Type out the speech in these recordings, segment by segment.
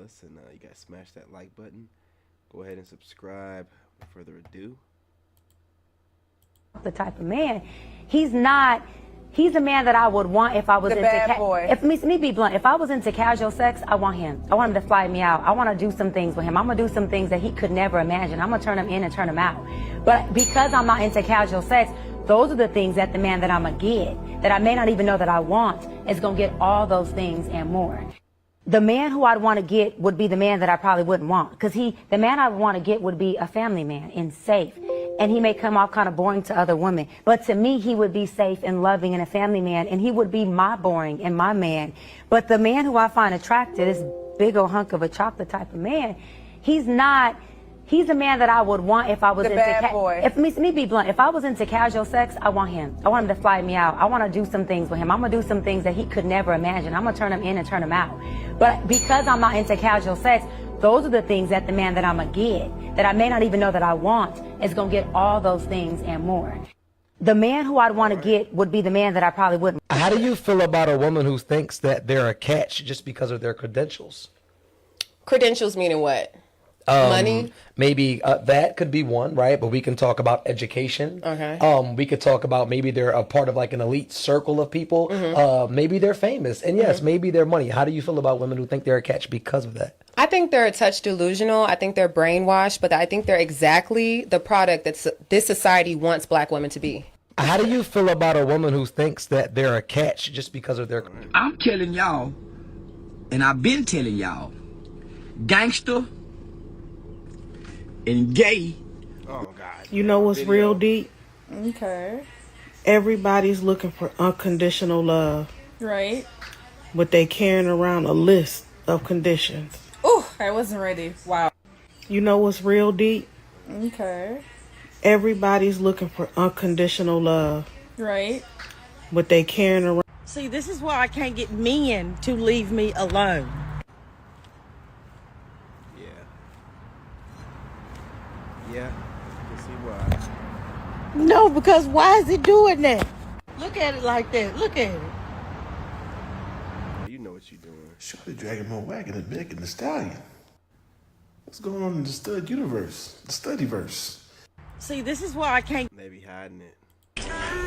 us, and you guys smash that like button. Go ahead and subscribe. Without further ado. The type of man, he's not. He's a man that I would want if I was the into bad boy. If me be blunt, if I was into casual sex, I want him. I want him to fly me out. I want to do some things with him. I'm gonna do some things that he could never imagine. I'm gonna turn him in and turn him out. But because I'm not into casual sex, those are the things that the man that I'm gonna get, that I may not even know that I want, is gonna get all those things and more. The man who I'd want to get would be the man that I probably wouldn't want, because the man I want to get would be a family man and safe. And he may come off kind of boring to other women. But to me, he would be safe and loving and a family man, and he would be my boring and my man. But the man who I find attractive, this big old hunk of a chocolate type of man, he's not. He's a man that I would want if I was the bad boy. If me be blunt, if I was into casual sex, I want him. I want him to fly me out. I want to do some things with him. I'm gonna do some things that he could never imagine. I'm gonna turn him in and turn him out. But because I'm not into casual sex, those are the things that the man that I'm gonna get, that I may not even know that I want, is gonna get all those things and more. The man who I'd want to get would be the man that I probably wouldn't. How do you feel about a woman who thinks that they're a catch just because of their credentials? Credentials meaning what? Money? Maybe that could be one, right? But we can talk about education. Okay. We could talk about maybe they're a part of like an elite circle of people. Maybe they're famous. And yes, maybe they're money. How do you feel about women who think they're a catch because of that? I think they're a touch delusional. I think they're brainwashed, but I think they're exactly the product that this society wants black women to be. How do you feel about a woman who thinks that they're a catch just because of their... I'm telling y'all, and I've been telling y'all, gangster and gay. Oh God. You know what's real deep? Okay. Everybody's looking for unconditional love, Right. but they carrying around a list of conditions. Ooh, I wasn't ready. Wow. You know what's real deep? Okay. Everybody's looking for unconditional love, Right. but they carrying around. See, this is why I can't get men to leave me alone. Yeah, you can see why. No, because why is he doing that? Look at it like that. Look at it. You know what you're doing. Shorty dragging my wagon and Megan the Stallion. What's going on in the stud universe? The studyverse. See, this is why I can't. Maybe hiding it.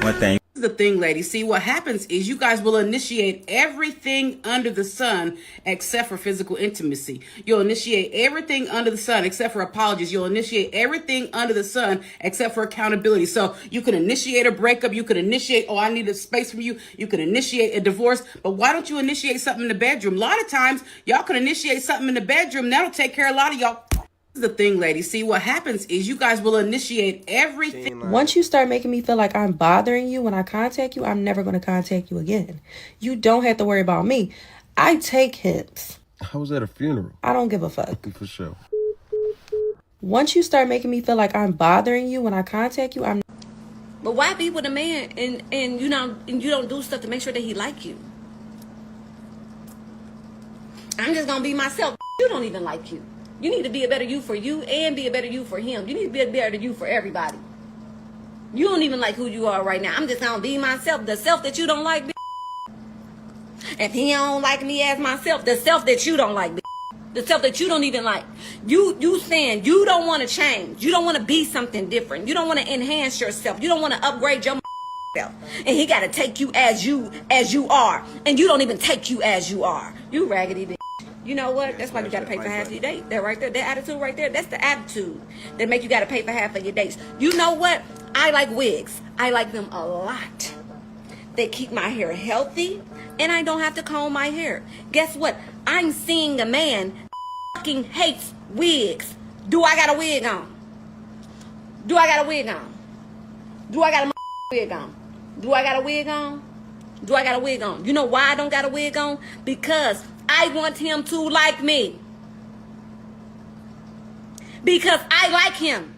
One thing. The thing, ladies. See, what happens is you guys will initiate everything under the sun except for physical intimacy. You'll initiate everything under the sun except for apologies. You'll initiate everything under the sun except for accountability. So you can initiate a breakup. You can initiate, oh, I need a space from you. You can initiate a divorce. But why don't you initiate something in the bedroom? A lot of times y'all can initiate something in the bedroom. That'll take care of a lot of y'all. The thing, ladies. See, what happens is you guys will initiate everything. Once you start making me feel like I'm bothering you when I contact you, I'm never going to contact you again. You don't have to worry about me. I take hints. I was at a funeral. I don't give a fuck. For sure. Once you start making me feel like I'm bothering you when I contact you, I'm... But why be with a man and you don't do stuff to make sure that he like you? I'm just going to be myself. You don't even like you. You need to be a better you for you and be a better you for him. You need to be a better you for everybody. You don't even like who you are right now. I'm just gonna be myself. The self that you don't like. If he don't like me as myself, the self that you don't like. The self that you don't even like. You saying you don't want to change. You don't want to be something different. You don't want to enhance yourself. You don't want to upgrade your self. And he got to take you as you are. And you don't even take you as you are. You raggedy bitch. You know what? That's why you got to pay for half of your date. That right there, that attitude right there, that's the attitude that make you got to pay for half of your dates. You know what? I like wigs. I like them a lot. They keep my hair healthy, and I don't have to comb my hair. Guess what? I'm seeing a man fucking hates wigs. Do I got a wig on? Do I got a wig on? Do I got a wig on? Do I got a wig on? Do I got a wig on? You know why I don't got a wig on? Because I want him to like me. Because I like him.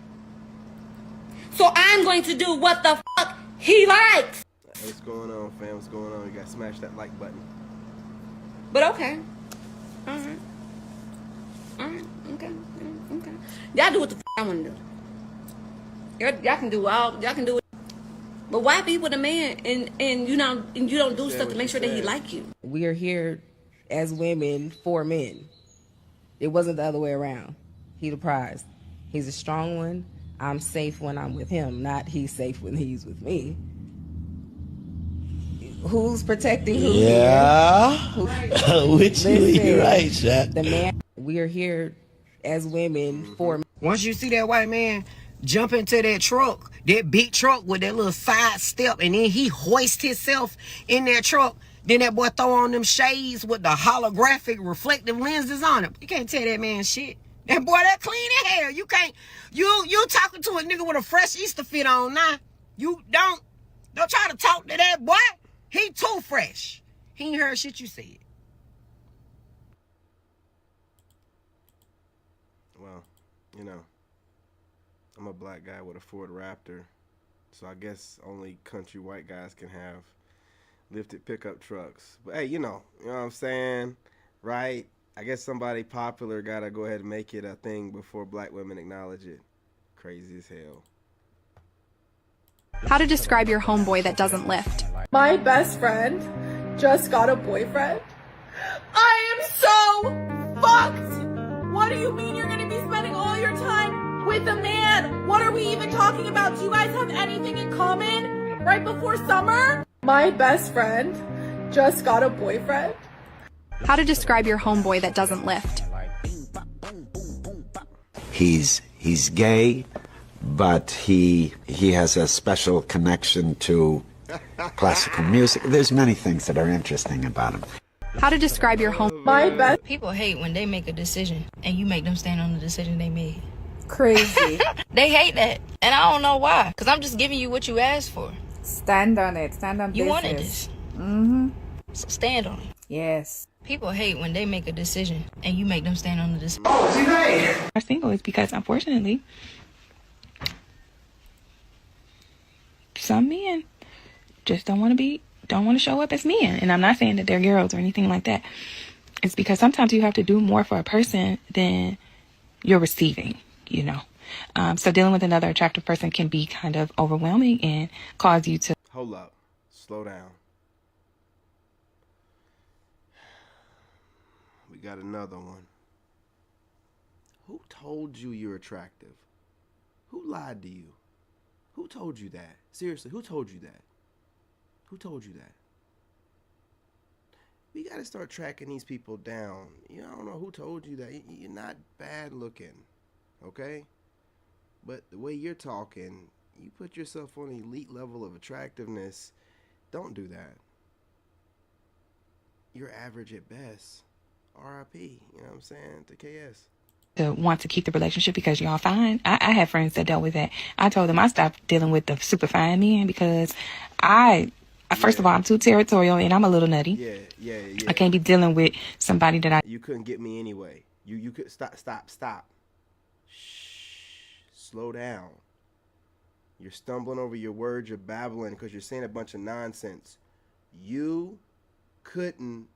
So I'm going to do what the fuck he likes. Hey, what's going on, fam? What's going on? You gotta smash that like button. But okay. Alright. Alright. Okay. Okay. Y'all do what the fuck I want to do. Y'all can do it. But why be with a man and you don't do stuff to make sure that he like you? We are here as women for men. It wasn't the other way around. He the prize. He's a strong one. I'm safe when I'm with him, not he's safe when he's with me. Who's protecting who? Yeah. Which you right, Shaq. The man, we are here as women for. Once you see that white man jump into that truck, that big truck with that little side step, and then he hoist himself in that truck, then that boy throw on them shades with the holographic reflective lenses on it. You can't tell that man shit. That boy that clean as hell. You can't, you talking to a nigga with a fresh Easter fit on now. You don't try to talk to that boy. He too fresh. He ain't heard shit you said. Well, you know, I'm a black guy with a Ford Raptor, so I guess only country white guys can have lifted pickup trucks. But hey, you know what I'm saying, right? I guess somebody popular gotta go ahead and make it a thing before black women acknowledge it. Crazy as hell. How to describe your homeboy that doesn't lift. My best friend just got a boyfriend. I am so fucked. What do you mean you're gonna be spending all your time with a man? What are we even talking about? Do you guys have anything in common right before summer? My best friend just got a boyfriend. How to describe your homeboy that doesn't lift. He's gay, but he has a special connection to classical music. There's many things that are interesting about him. How to describe your home. My best. People hate when they make a decision and you make them stand on the decision they made. Crazy. They hate that, and I don't know why. Cause I'm just giving you what you asked for. Stand on it. Stand on You business. wanted this, so stand on it. Yes. People hate when they make a decision and you make them stand on the decision. Oh, she made. Are single is because unfortunately some men just don't want to show up as men. And I'm not saying that they're girls or anything like that. It's because sometimes you have to do more for a person than you're receiving, you know. So dealing with another attractive person can be kind of overwhelming and cause you to... Hold up. Slow down. We got another one. Who told you you're attractive? Who lied to you? Who told you that? Seriously, who told you that? Who told you that? We got to start tracking these people down. You know, I don't know who told you that. You're not bad looking, okay? But the way you're talking, you put yourself on an elite level of attractiveness. Don't do that. You're average at best. R.I.P. You know what I'm saying? To KS. To want to keep the relationship because y'all fine. I have friends that dealt with that. I told them I stopped dealing with the super fine men because first of all, I'm too territorial and I'm a little nutty. Yeah. I can't be dealing with somebody that You couldn't get me anyway. You could stop. Slow down. You're stumbling over your words, you're babbling because you're saying a bunch of nonsense. You couldn't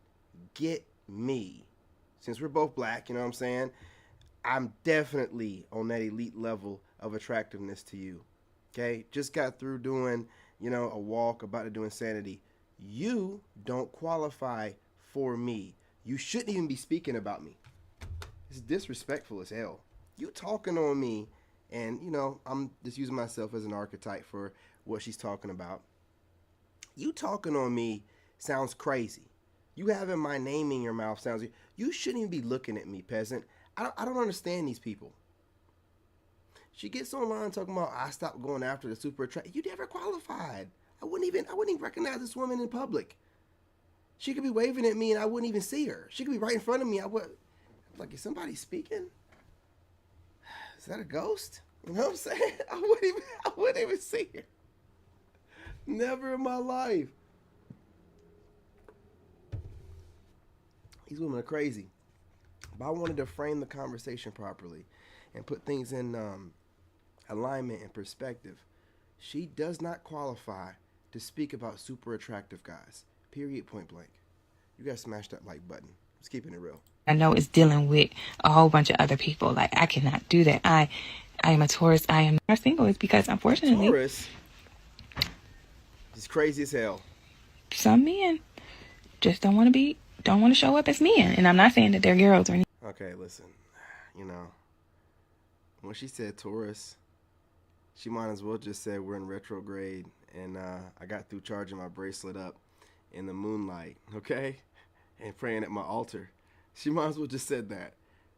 get me. Since we're both black, you know what I'm saying? I'm definitely on that elite level of attractiveness to you. Okay? Just got through doing, you know, a walk, about to do insanity. You don't qualify for me. You shouldn't even be speaking about me. It's disrespectful as hell. You talking on me. And, you know, I'm just using myself as an archetype for what she's talking about. You talking on me sounds crazy. You having my name in your mouth sounds... You shouldn't even be looking at me, peasant. I don't understand these people. She gets online talking about, I stopped going after the super attractive. You never qualified. I wouldn't even recognize this woman in public. She could be waving at me and I wouldn't even see her. She could be right in front of me. Like, is somebody speaking? Is that a ghost? You know what I'm saying? I wouldn't even see her. Never in my life. These women are crazy. But I wanted to frame the conversation properly and put things in alignment and perspective. She does not qualify to speak about super attractive guys. Period, point blank. You guys smash that like button. Just keeping it real. I know it's dealing with a whole bunch of other people. Like, I cannot do that. I am a Taurus. I am not single. It's because, unfortunately, Taurus is crazy as hell. Some men just don't want to show up as men. And I'm not saying that they're girls or anything. Okay, listen. You know, when she said Taurus, she might as well just say we're in retrograde, and I got through charging my bracelet up in the moonlight, okay, and praying at my altar. She might as well just said that.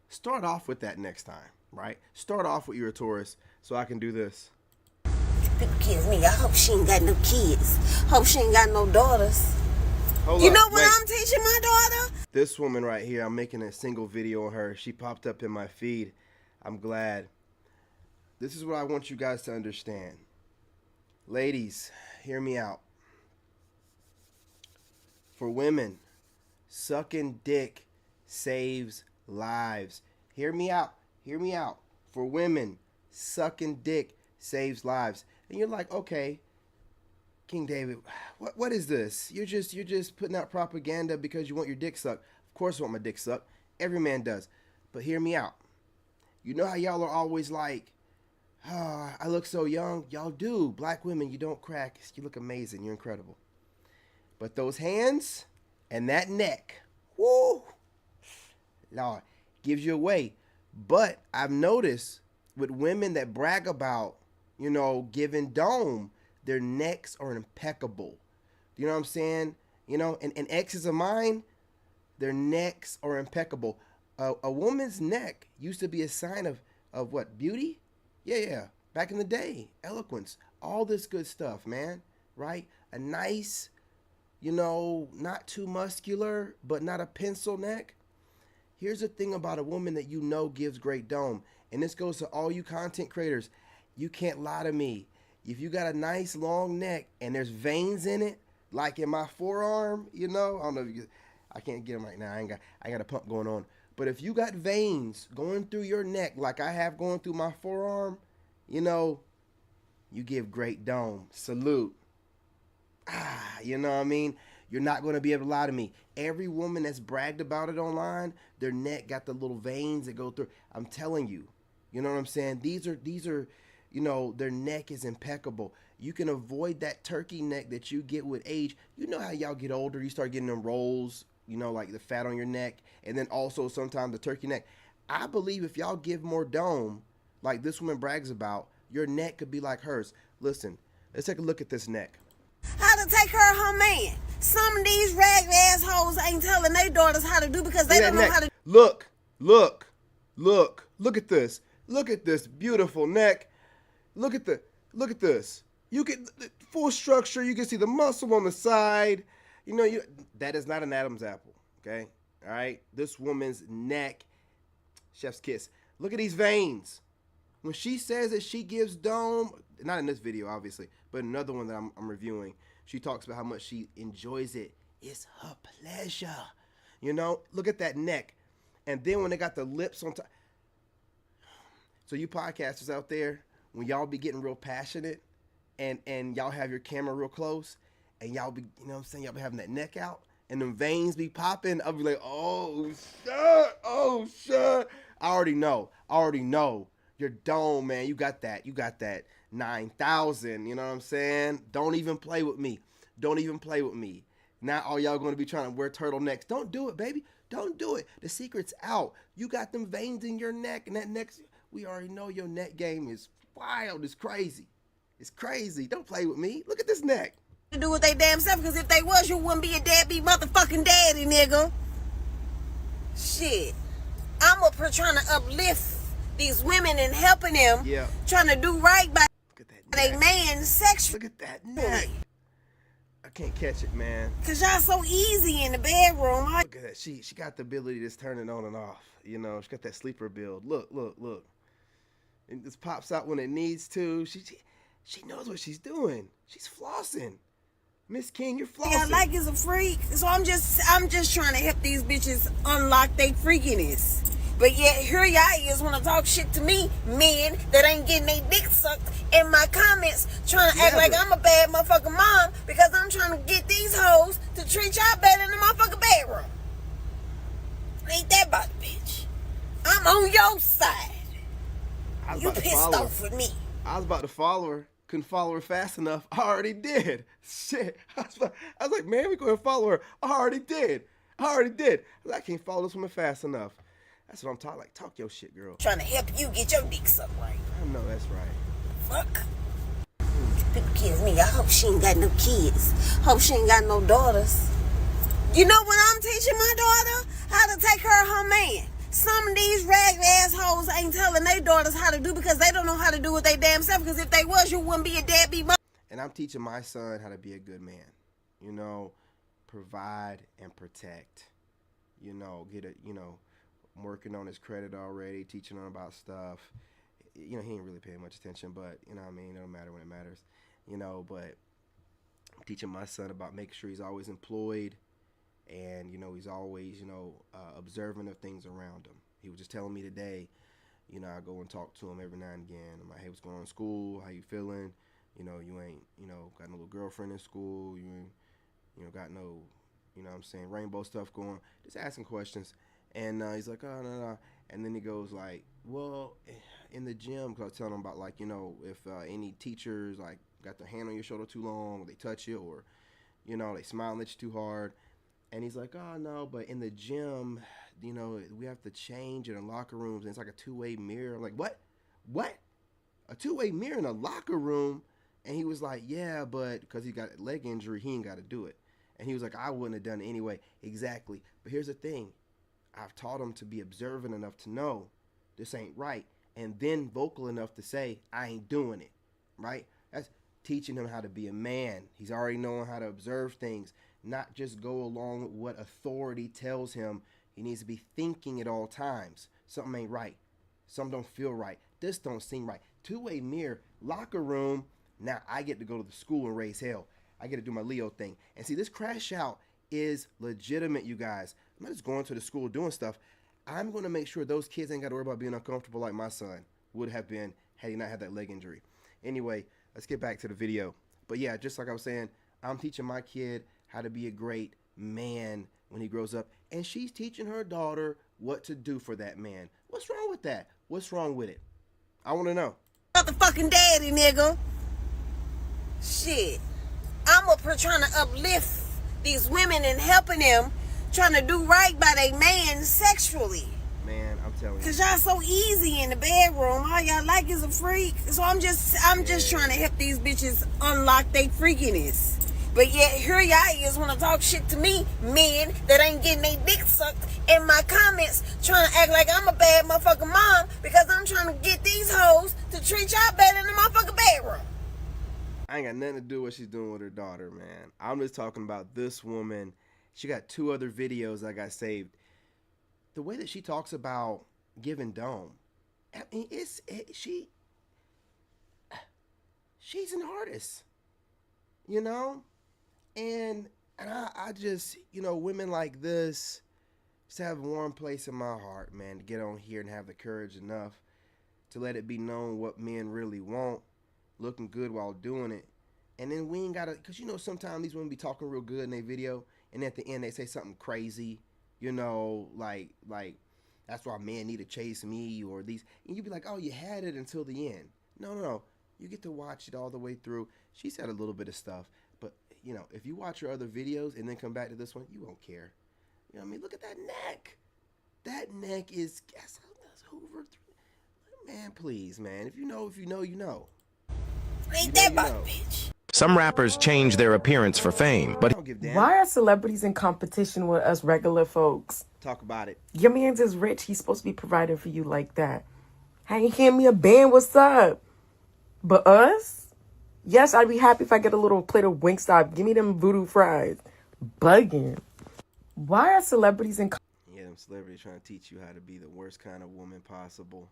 Start off with that next time, right? Start off with you're a Taurus, so I can do this. People kiss me. I hope she ain't got no kids. Hope she ain't got no daughters. Hold You up, know what wait. I'm teaching my daughter? This woman right here, I'm making a single video on her. She popped up in my feed. I'm glad. This is what I want you guys to understand. Ladies, hear me out. For women, sucking dick saves lives. Hear me out. Hear me out. For women, sucking dick saves lives. And you're like, okay, King David, what is this? You're just putting out propaganda because you want your dick sucked. Of course I want my dick sucked. Every man does. But hear me out. You know how y'all are always like, oh, I look so young. Y'all do. Black women, you don't crack. You look amazing. You're incredible. But those hands and that neck, whoo, Lord, gives you away. But I've noticed with women that brag about, you know, giving dome, their necks are impeccable. You know what I'm saying? You know, and exes of mine, their necks are impeccable. A woman's neck used to be a sign of what? Beauty? Yeah. Back in the day, eloquence, all this good stuff, man. Right? A nice, you know, not too muscular, but not a pencil neck. Here's the thing about a woman that you know gives great dome. And this goes to all you content creators. You can't lie to me. If you got a nice long neck and there's veins in it, like in my forearm, you know, I don't know if you, I can't get them right now. I got a pump going on. But if you got veins going through your neck like I have going through my forearm, you know, you give great dome. Salute. You know what I mean? You're not going to be able to lie to me. Every woman that's bragged about it online, their neck got the little veins that go through. I'm telling you. You know what I'm saying? These are, you know, their neck is impeccable. You can avoid that turkey neck that you get with age. You know how y'all get older, you start getting them rolls, you know, like the fat on your neck, and then also sometimes the turkey neck. I believe if y'all give more dome, like this woman brags about, your neck could be like hers. Listen, let's take a look at this neck. How to take care of her man. Some of these ragged assholes ain't telling their daughters how to do because they don't know how to. Look at this. Look at this beautiful neck. Look at this. You get full structure. You can see the muscle on the side. You know, that is not an Adam's apple. Okay, all right. This woman's neck, chef's kiss. Look at these veins. When she says that she gives dome, not in this video obviously, but another one that I'm reviewing, she talks about how much she enjoys it. It's her pleasure. You know, look at that neck. And then when they got the lips on top. So you podcasters out there, when y'all be getting real passionate and y'all have your camera real close and y'all be, you know what I'm saying, y'all be having that neck out and them veins be popping, I'll be like, oh shit. I already know. Your dome, man, you got that 9,000, you know what I'm saying? Don't even play with me. Now all y'all going to be trying to wear turtlenecks. Don't do it, baby. Don't do it. The secret's out. You got them veins in your neck, and that neck, we already know your neck game is wild. It's crazy. Don't play with me. Look at this neck. To do with they damn self, because if they was, you wouldn't be a deadbeat motherfucking daddy, nigga. Shit. I'm up here trying to uplift these women and helping them, trying to do right by their man sexually. Look at that neck. I can't catch it, man. Cause y'all so easy in the bedroom. Look at that. She got the ability to just turn it on and off. You know, she got that sleeper build. Look. And this pops out when it needs to. She knows what she's doing. She's flossing. Miss King, you're flossing. Yeah, like is a freak. So I'm just trying to help these bitches unlock their freakiness. But yet here y'all is want to talk shit to me, men that ain't getting their dick sucked in my comments, trying to act like I'm a bad motherfucking mom because I'm trying to get these hoes to treat y'all better in the motherfucking bedroom. Ain't that about the bitch? I'm on your side. You pissed off with me. I was about to follow her. Couldn't follow her fast enough. I already did. Shit. I was like, man, we go and follow her. I already did. I can't follow this woman fast enough. That's what I'm talking. Like, talk your shit, girl. Trying to help you get your dick sucked right. I know that's right. Fuck. People kids me. I hope she ain't got no kids. Hope she ain't got no daughters. You know what I'm teaching my daughter? How to take care of her man. Some of these ragged assholes ain't telling their daughters how to do because they don't know how to do it they damn self. Because if they was, you wouldn't be a deadbeat mother. And I'm teaching my son how to be a good man. You know, provide and protect. You know, I'm working on his credit already, teaching him about stuff. You know, he ain't really paying much attention, but, you know what I mean, it don't matter when it matters. You know, but I'm teaching my son about making sure he's always employed and, you know, he's always, you know, observant of things around him. He was just telling me today, you know, I go and talk to him every now and again. I'm like, hey, what's going on in school? How you feeling? You know, you ain't, you know, got no little girlfriend in school. You ain't, you know, got no, you know what I'm saying, rainbow stuff going. Just asking questions. And he's like, oh, no. And then he goes like, well, in the gym, because I was telling him about, like, you know, if any teachers, like, got their hand on your shoulder too long, or they touch you, or, you know, they smile at you too hard. And he's like, oh, no, but in the gym, you know, we have to change in the locker rooms, and it's like a two-way mirror. I'm like, what? What? A two-way mirror in a locker room? And he was like, yeah, but because he got a leg injury, he ain't got to do it. And he was like, I wouldn't have done it anyway. Exactly. But here's the thing. I've taught him to be observant enough to know this ain't right, and then vocal enough to say, I ain't doing it, right? That's teaching him how to be a man. He's already knowing how to observe things, not just go along with what authority tells him. He needs to be thinking at all times. Something ain't right. Something don't feel right. This don't seem right. Two-way mirror, locker room. Now I get to go to the school and raise hell. I get to do my Leo thing. And see, this crash out is legitimate, you guys. I'm not just going to the school doing stuff. I'm going to make sure those kids ain't got to worry about being uncomfortable like my son would have been had he not had that leg injury. Anyway, let's get back to the video. But yeah, just like I was saying, I'm teaching my kid how to be a great man when he grows up. And she's teaching her daughter what to do for that man. What's wrong with that? What's wrong with it? I want to know. Motherfucking daddy, nigga. Shit. I'm up here trying to uplift these women and helping them, trying to do right by their man sexually. Man, I'm telling you. Cause y'all so easy in the bedroom. All y'all like is a freak. So I'm just trying to help these bitches unlock their freakiness. But yet here y'all is want to talk shit to me, men that ain't getting their dick sucked in my comments, trying to act like I'm a bad motherfucking mom because I'm trying to get these hoes to treat y'all better in the motherfucking bedroom. I ain't got nothing to do with what she's doing with her daughter, man. I'm just talking about this woman. She got 2 other videos that got saved. The way that she talks about giving dome, I mean, she's an artist, you know? And I just, you know, women like this just have a warm place in my heart, man, to get on here and have the courage enough to let it be known what men really want, looking good while doing it. And then we ain't gotta, because you know sometimes these women be talking real good in their video, and at the end they say something crazy, you know, like that's why men need to chase me, or these, and you be like, oh, you had it until the end. No, you get to watch it all the way through. She said a little bit of stuff, but you know, if you watch her other videos and then come back to this one, you won't care. You know what I mean? Look at that neck. That neck is, that's over. Man, please, man. If you know, you know. Ain't that my bitch? Some rappers change their appearance for fame, but why are celebrities in competition with us regular folks? Talk about it. Your man's is rich. He's supposed to be providing for you like that. Hey, hand me a band. What's up? But us? Yes, I'd be happy if I get a little plate of Wingstop. Give me them voodoo fries. Bugging. Why are celebrities in Yeah, them celebrities trying to teach you how to be the worst kind of woman possible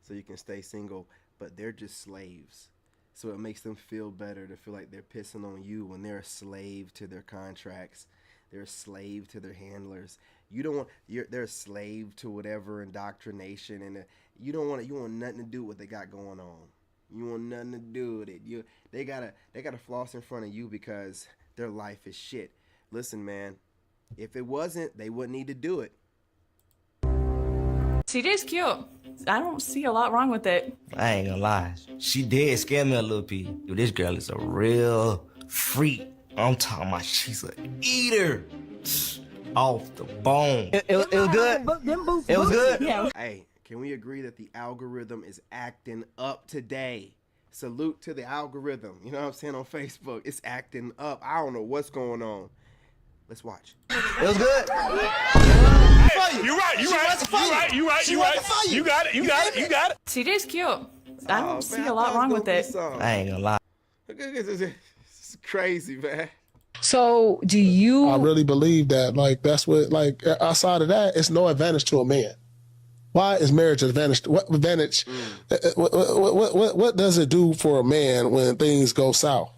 so you can stay single, but they're just slaves. So it makes them feel better to feel like they're pissing on you when they're a slave to their contracts. They're a slave to their handlers. They're a slave to whatever indoctrination, and you want nothing to do with what they got going on. You want nothing to do with it. They gotta floss in front of you because their life is shit. Listen, man, if it wasn't, they wouldn't need to do it. TJ's cute. I don't see a lot wrong with it. I ain't gonna lie. She did scare me a little bit. Dude, this girl is a real freak. I'm talking about she's an eater. off the bone. It was good. It was good. Yeah. Hey, can we agree that the algorithm is acting up today? Salute to the algorithm. You know what I'm saying, on Facebook. It's acting up. I don't know what's going on. Let's watch. It was good. You're right. You got it. TJ's cute. I don't see a lot wrong with it. I ain't gonna lie. It's crazy, man. So do you? I really believe that, like, that's what, like, outside of that, it's no advantage to a man. Why is marriage an advantage? What advantage? What does it do for a man when things go south?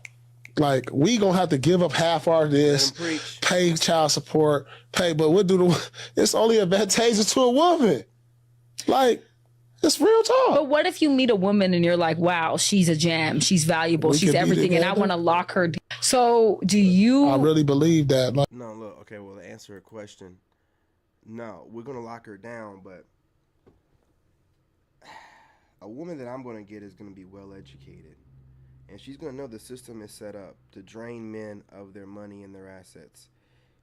Like, we gonna have to give up half our this, pay child support, but what do it's only advantageous to a woman. Like, it's real talk. But what if you meet a woman and you're like, wow, she's a gem, she's valuable, she's everything, and I want to lock her. So do you? I really believe that. Like, no, look, okay, well, to answer her question, no, we're gonna lock her down, but a woman that I'm gonna get is gonna be well educated. And she's going to know the system is set up to drain men of their money and their assets.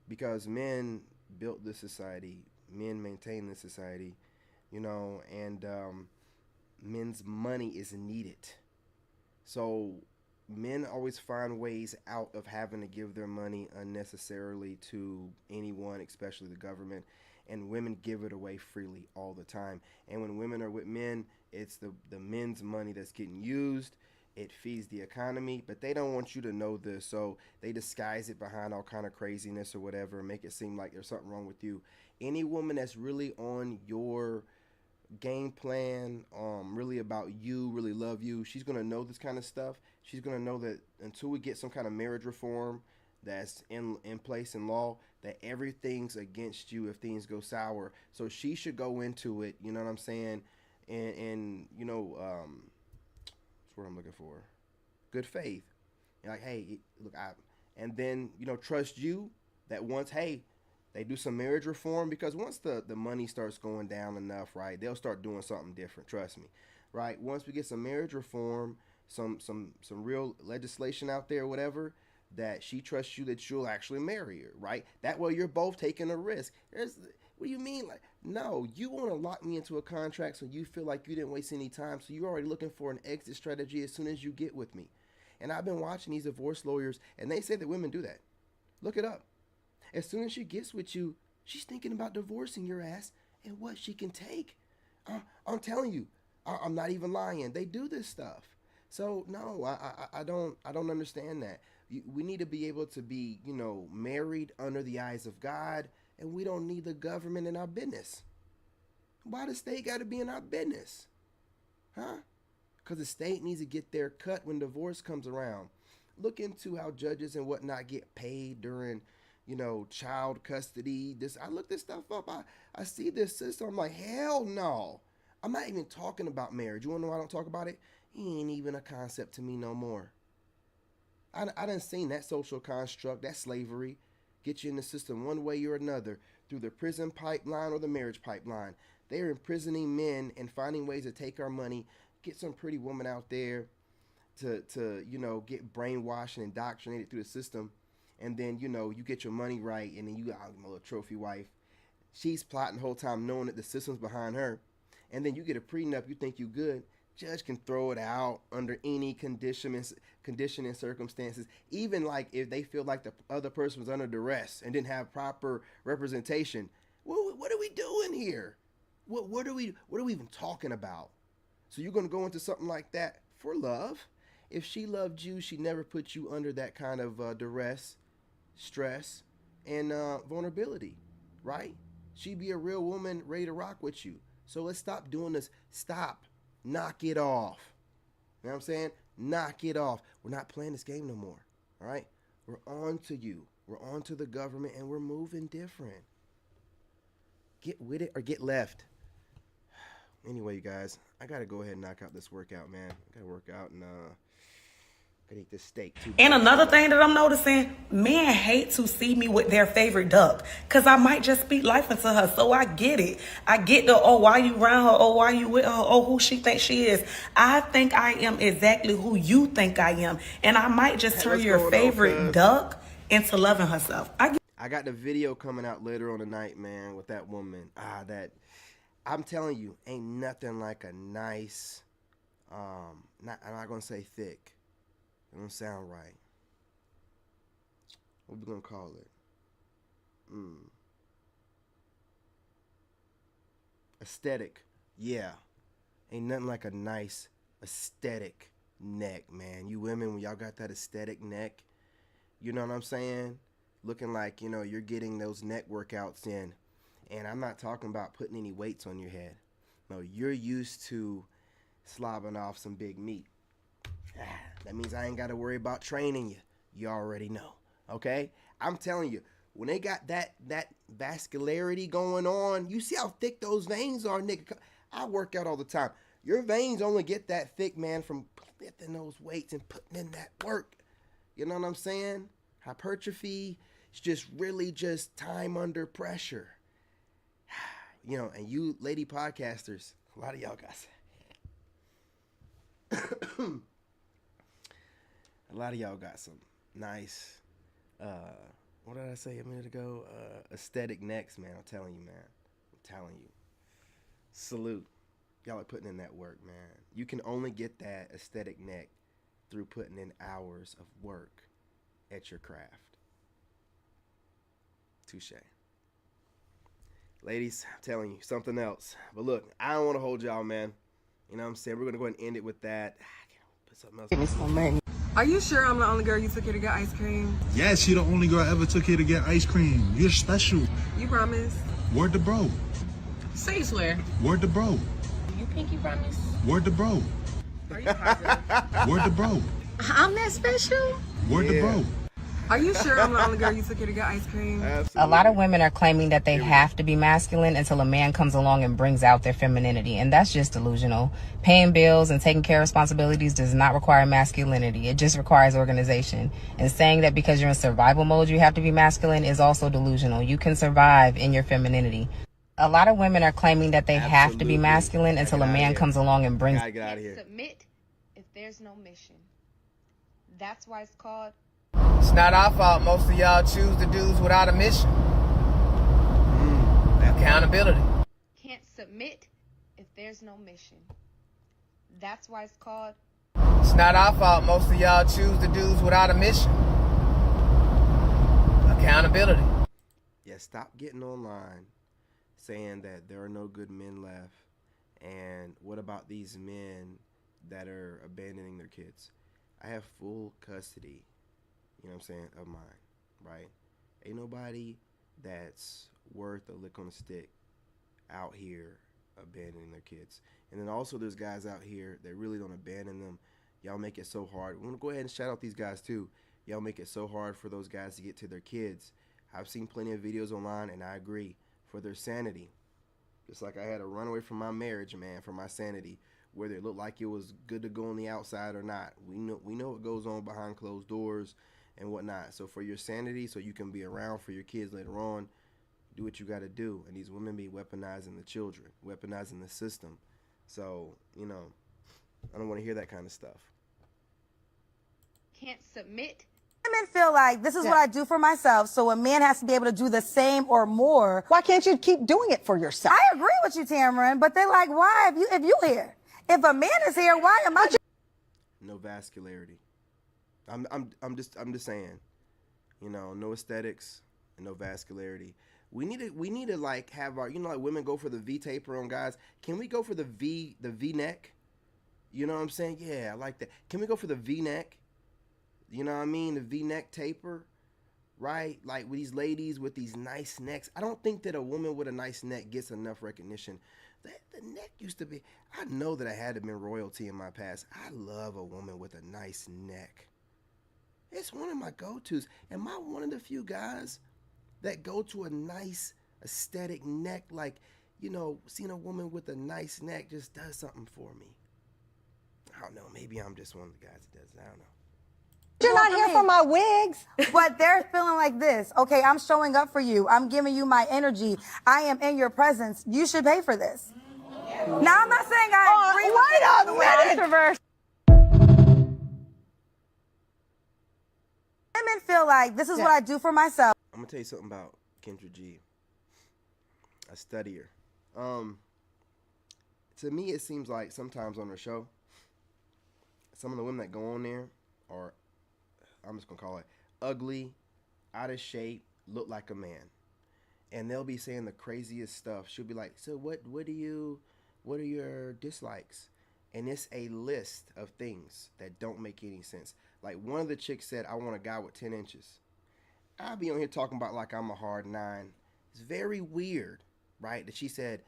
Because men built this society, men maintain this society, you know, and men's money is needed. So men always find ways out of having to give their money unnecessarily to anyone, especially the government. And women give it away freely all the time. And when women are with men, it's the men's money that's getting used. It feeds the economy, but they don't want you to know this, so they disguise it behind all kind of craziness or whatever and make it seem like there's something wrong with you. Any woman that's really on your game plan, really about you, really love you, she's going to know this kind of stuff. She's going to know that until we get some kind of marriage reform that's in place in law, that everything's against you if things go sour. So she should go into it, you know what I'm saying, and you know, what I'm looking for, good faith. You're like, hey, look, and then, you know, trust you that once, hey, they do some marriage reform, because once the money starts going down enough, right, they'll start doing something different, trust me, right? Once we get some marriage reform, some real legislation out there, whatever, that she trusts you that you'll actually marry her, right? That way you're both taking a risk. What do you mean? Like, no, you want to lock me into a contract so you feel like you didn't waste any time, so you're already looking for an exit strategy as soon as you get with me. And I've been watching these divorce lawyers, and they say that women do that. Look it up. As soon as she gets with you, she's thinking about divorcing your ass and what she can take. I'm telling you, I'm not even lying. They do this stuff. So no, I don't understand that. We need to be able to be, you know, married under the eyes of God. And we don't need the government in our business. Why the state got to be in our business? Huh? Because the state needs to get their cut when divorce comes around. Look into how judges and whatnot get paid during, you know, child custody. I look this stuff up. I see this system. I'm like, hell no. I'm not even talking about marriage. You want to know why I don't talk about it? It ain't even a concept to me no more. I done seen that social construct, that slavery, get you in the system one way or another, through the prison pipeline or the marriage pipeline. They're imprisoning men and finding ways to take our money, get some pretty woman out there to you know, get brainwashed and indoctrinated through the system. And then, you know, you get your money right, and then you got a little trophy wife. She's plotting the whole time knowing that the system's behind her. And then you get a prenup, you think you good. Judge can throw it out under any condition and circumstances. Even like if they feel like the other person was under duress and didn't have proper representation. What are we doing here? What are we even talking about? So you're going to go into something like that for love? If she loved you, she never put you under that kind of duress, stress, and vulnerability, right? She'd be a real woman ready to rock with you. So let's stop doing this. Stop. Knock it off. You know what I'm saying? Knock it off. We're not playing this game no more. All right? We're on to you. We're on to the government, and we're moving different. Get with it or get left. Anyway, you guys, I got to go ahead and knock out this workout, man. I got to work out and gotta eat this steak too. And another thing that I'm noticing, men hate to see me with their favorite duck, because I might just speak life into her. So I get it. I get the, oh, why you around her? Oh, why you with her? Oh, who she thinks she is. I think I am exactly who you think I am. And I might just turn your favorite duck into loving herself. I got the video coming out later on tonight, man, with that woman. That I'm telling you, ain't nothing like a nice, I'm not gonna say thick. It don't sound right. What we gonna call it? Aesthetic. Yeah. Ain't nothing like a nice aesthetic neck, man. You women, when y'all got that aesthetic neck, you know what I'm saying? Looking like, you know, you're getting those neck workouts in. And I'm not talking about putting any weights on your head. No, you're used to slobbing off some big meat. That means I ain't got to worry about training you. You already know, okay? I'm telling you, when they got that vascularity going on, you see how thick those veins are, nigga. I work out all the time. Your veins only get that thick, man, from lifting those weights and putting in that work. You know what I'm saying? Hypertrophy is just really just time under pressure. You know, and you lady podcasters, a lot of y'all guys. A lot of y'all got some nice, what did I say a minute ago? Aesthetic necks, man. I'm telling you, man. I'm telling you. Salute. Y'all are putting in that work, man. You can only get that aesthetic neck through putting in hours of work at your craft. Touche. Ladies, I'm telling you, something else. But look, I don't want to hold y'all, man. You know what I'm saying? We're going to go ahead and end it with that. Put something else. Give me some money. Are you sure I'm the only girl you took here to get ice cream? Yes, you're the only girl I ever took here to get ice cream. You're special. You promise? Word to bro. Say you swear. Word to bro. You pinky promise? Word to bro. Are you positive? Word to bro. I'm that special? Word to bro. Are you sure I'm the only girl you took here to get ice cream? Absolutely. A lot of women are claiming that they have to be masculine until a man comes along and brings out their femininity, and that's just delusional. Paying bills and taking care of responsibilities does not require masculinity. It just requires organization. And saying that because you're in survival mode you have to be masculine is also delusional. You can survive in your femininity. A lot of women are claiming that they have to be masculine until a man comes along and brings... Get out of here. Submit if there's no mission. That's why it's called... It's not our fault most of y'all choose the dudes without a mission. Accountability. Can't submit if there's no mission. That's why it's called... It's not our fault most of y'all choose the dudes without a mission. Accountability. Yeah, stop getting online saying that there are no good men left. And what about these men that are abandoning their kids? I have full custody, you know what I'm saying, of mine, right? Ain't nobody that's worth a lick on a stick out here abandoning their kids. And then also there's guys out here that really don't abandon them. Y'all make it so hard. We're going to go ahead and shout out these guys too. Y'all make it so hard for those guys to get to their kids. I've seen plenty of videos online, and I agree, for their sanity. Just like I had to run away from my marriage, man, for my sanity, whether it looked like it was good to go on the outside or not. We know what goes on behind closed doors and whatnot. So for your sanity, so you can be around for your kids later on, do what you got to do. And these women be weaponizing the children, weaponizing the system. So, you know, I don't want to hear that kind of stuff. Can't submit. Women feel like this is what I do for myself, so a man has to be able to do the same or more. Why can't you keep doing it for yourself? I agree with you, Tamron, but they're like, why if you here? If a man is here, why am I? No vascularity. I'm just saying, you know, no aesthetics and no vascularity. We need to like have our, you know, like women go for the V taper on guys. Can we go for the V neck? You know what I'm saying? Yeah, I like that. Can we go for the V neck? You know what I mean? The V-neck taper, right? Like with these ladies with these nice necks. I don't think that a woman with a nice neck gets enough recognition. The neck used to be, I know that I had to be royalty in my past. I love a woman with a nice neck. It's one of my go-tos. Am I one of the few guys that go to a nice aesthetic neck? Like, you know, seeing a woman with a nice neck just does something for me. I don't know. Maybe I'm just one of the guys that does it. I don't know. You're not here for my wigs. But they're feeling like this. Okay, I'm showing up for you. I'm giving you my energy. I am in your presence. You should pay for this. Now, I'm not saying I agree with it. Women feel like this is what I do for myself. I'm gonna tell you something about Kendra G. I study her. To me, it seems like sometimes on her show, some of the women that go on there are, I'm just gonna call it ugly, out of shape, look like a man, and they'll be saying the craziest stuff. She'll be like, "So what are your dislikes?" And it's a list of things that don't make any sense. Like one of the chicks said, "I want a guy with 10 inches." I'll be on here talking about like I'm a hard 9. It's very weird, right? That she said,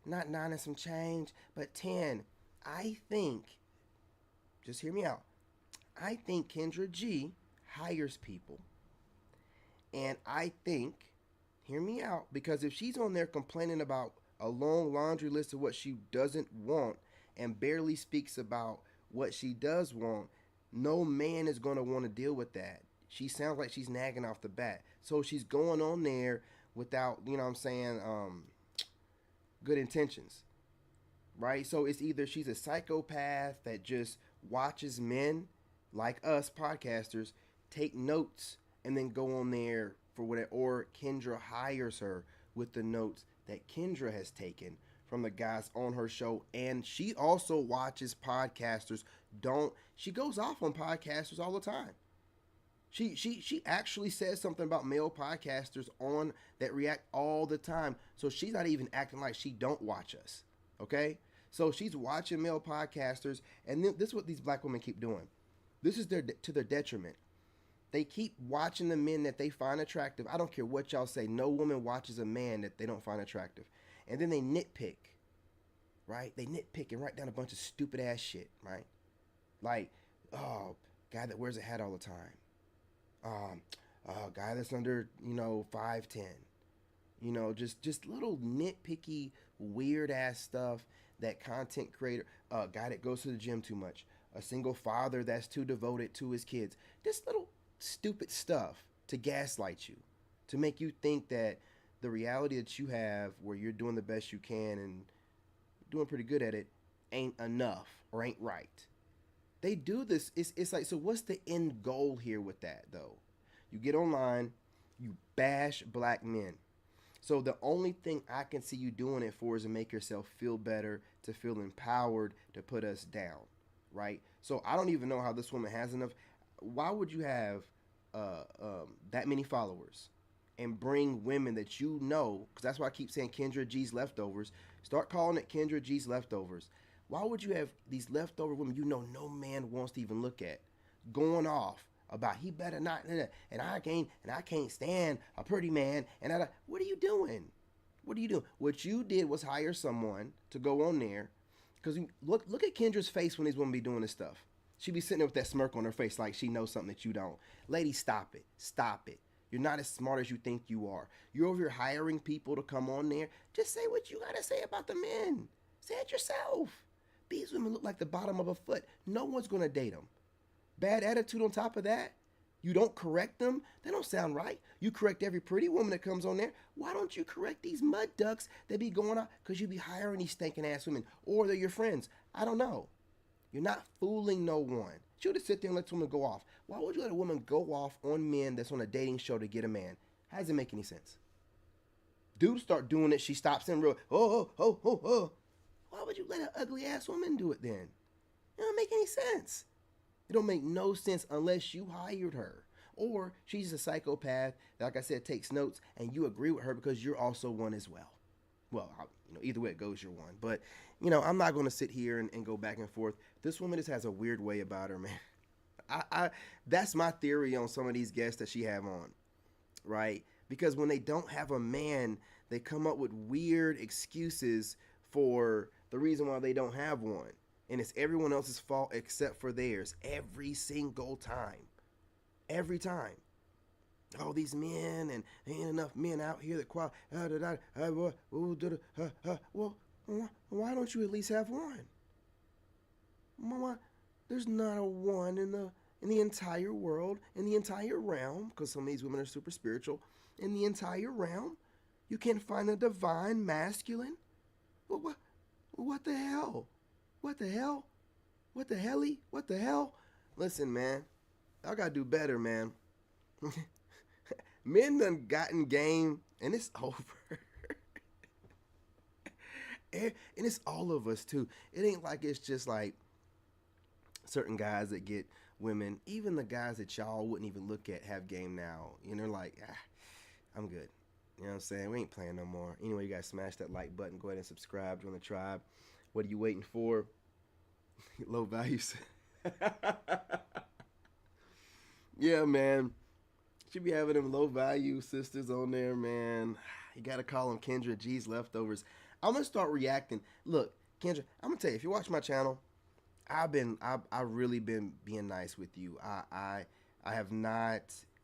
not 9 and some change, but 10. I think, just hear me out. I think Kendra G hires people. And I think, hear me out, because if she's on there complaining about a long laundry list of what she doesn't want and barely speaks about what she does want, no man is going to want to deal with that. She sounds like she's nagging off the bat. So she's going on there without, you know what I'm saying, good intentions, right? So it's either she's a psychopath that just watches men like us podcasters take notes and then go on there for whatever, or Kendra hires her with the notes that Kendra has taken from the guys on her show. And she also watches podcasters. She goes off on podcasters all the time. She actually says something about male podcasters on that react all the time. So she's not even acting like she don't watch us. Okay? So she's watching male podcasters, and this is what these black women keep doing. This is to their detriment. They keep watching the men that they find attractive. I don't care what y'all say. No woman watches a man that they don't find attractive. And then they nitpick, right? They nitpick and write down a bunch of stupid ass shit, right? Like, oh, guy that wears a hat all the time. Guy that's under, 5'10". Just little nitpicky, weird ass stuff that content creator, guy that goes to the gym too much, a single father that's too devoted to his kids. Just little stupid stuff to gaslight you, to make you think that the reality that you have, where you're doing the best you can and doing pretty good at it, ain't enough or ain't right. They do this. It's like, so what's the end goal here with that, though? You get online, you bash black men. So the only thing I can see you doing it for is to make yourself feel better, to feel empowered, to put us down, right? So I don't even know how this woman has enough. Why would you have that many followers and bring women that you know, because that's why I keep saying Kendra G's leftovers. Start calling it Kendra G's leftovers. Why would you have these leftover women you know no man wants to even look at, going off about he better not, and I can't stand a pretty man, and what are you doing? What are you doing? What you did was hire someone to go on there, because look at Kendra's face when these women be doing this stuff. She be sitting there with that smirk on her face like she knows something that you don't. Lady, stop it. Stop it. You're not as smart as you think you are. You're over here hiring people to come on there. Just say what you got to say about the men. Say it yourself. These women look like the bottom of a foot. No one's going to date them. Bad attitude on top of that. You don't correct them. They don't sound right. You correct every pretty woman that comes on there. Why don't you correct these mud ducks that be going out? Because you be hiring these stinking ass women. Or they're your friends. I don't know. You're not fooling no one. You just sit there and let women go off. Why would you let a woman go off on men that's on a dating show to get a man? How does it make any sense? Dudes start doing it. She stops in real, oh. Why would you let an ugly ass woman do it then? It don't make any sense. It don't make no sense unless you hired her. Or she's a psychopath that, like I said, takes notes and you agree with her because you're also one as well. Well, either way it goes, you're one. But, I'm not going to sit here and go back and forth. This woman just has a weird way about her, man. That's my theory on some of these guests that she have on, right? Because when they don't have a man, they come up with weird excuses for the reason why they don't have one. And it's everyone else's fault except for theirs every single time. Every time. Oh, these men, and there ain't enough men out here that qualify. Well, why don't you at least have one? Why? There's not a one in the entire world, in the entire realm, because some of these women are super spiritual. In the entire realm, you can't find a divine masculine. Well, what the hell? What the hell? What the helly? What the hell? Listen, man, I gotta do better, man. Men done gotten game, and it's over. And it's all of us too. It ain't like it's just like certain guys that get women. Even the guys that y'all wouldn't even look at have game now. You know, like, I'm good. You know what I'm saying? We ain't playing no more. Anyway, you guys smash that like button. Go ahead and subscribe. Join the tribe. What are you waiting for? Low values. Yeah, man. Should be having them low value sisters on there, man. You got to call them Kendra G's leftovers. I'm going to start reacting. Look, Kendra, I'm going to tell you, if you watch my channel, I've really been being nice with you. I have not,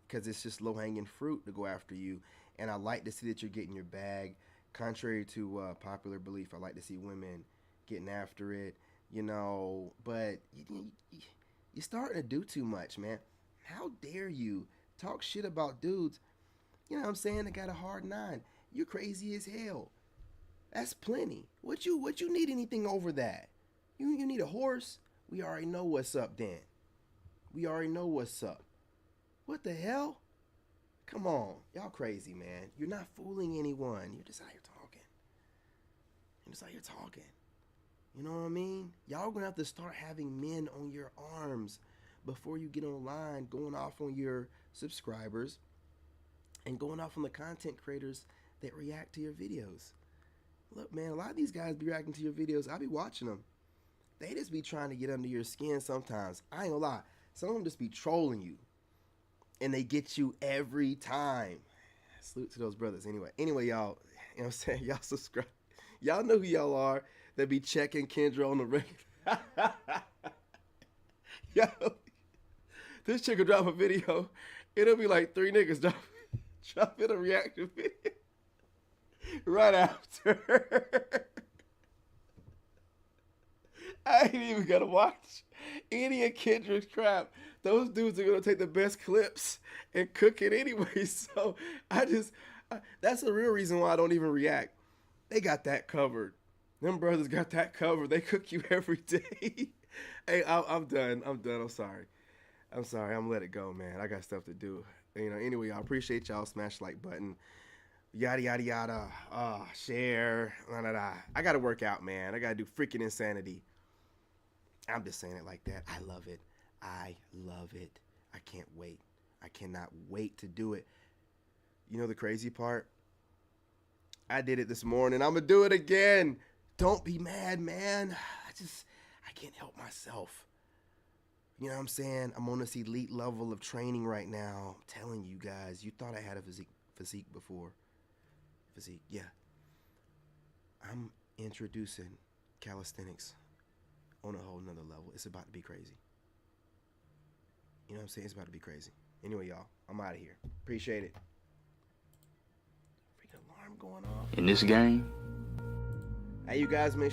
because it's just low-hanging fruit to go after you. And I like to see that you're getting your bag. Contrary to popular belief, I like to see women getting after it, you know. But you're starting to do too much, man. How dare you talk shit about dudes, you know what I'm saying, that got a hard 9. You're crazy as hell. That's plenty. What you need anything over that? You need a horse? We already know what's up, Dan. We already know what's up. What the hell? Come on. Y'all crazy, man. You're not fooling anyone. You're just out here talking. You're just out here talking. You know what I mean? Y'all gonna have to start having men on your arms before you get online, going off on your subscribers and going off on the content creators that react to your videos. Look, man, a lot of these guys be reacting to your videos. I be watching them. They just be trying to get under your skin sometimes. I ain't gonna lie. Some of them just be trolling you. And they get you every time. Salute to those brothers. Anyway, y'all, you know what I'm saying? Y'all subscribe. Y'all know who y'all are that be checking Kendra on the regular. Yo, this chick will drop a video. It'll be like 3 niggas dropping a reaction video right after. I ain't even gonna watch any of Kendra's crap. Those dudes are gonna take the best clips and cook it anyway. So that's the real reason why I don't even react. They got that covered. Them brothers got that covered. They cook you every day. Hey, I'm done. I'm sorry. I'm gonna let it go, man. I got stuff to do. You know. Anyway, I appreciate y'all. Smash the like button. Yada yada yada. Share. I gotta work out, man. I gotta do freaking insanity. I'm just saying it like that. I love it. I love it. I can't wait. I cannot wait to do it. You know the crazy part? I did it this morning. I'm gonna do it again. Don't be mad, man. I can't help myself. You know what I'm saying? I'm on this elite level of training right now. I'm telling you guys, you thought I had a physique before. Physique, yeah. I'm introducing calisthenics on a whole nother level. It's about to be crazy. You know what I'm saying? It's about to be crazy. Anyway, y'all, I'm out of here. Appreciate it. Freaking alarm going off. In this game, Hey, you guys, make sure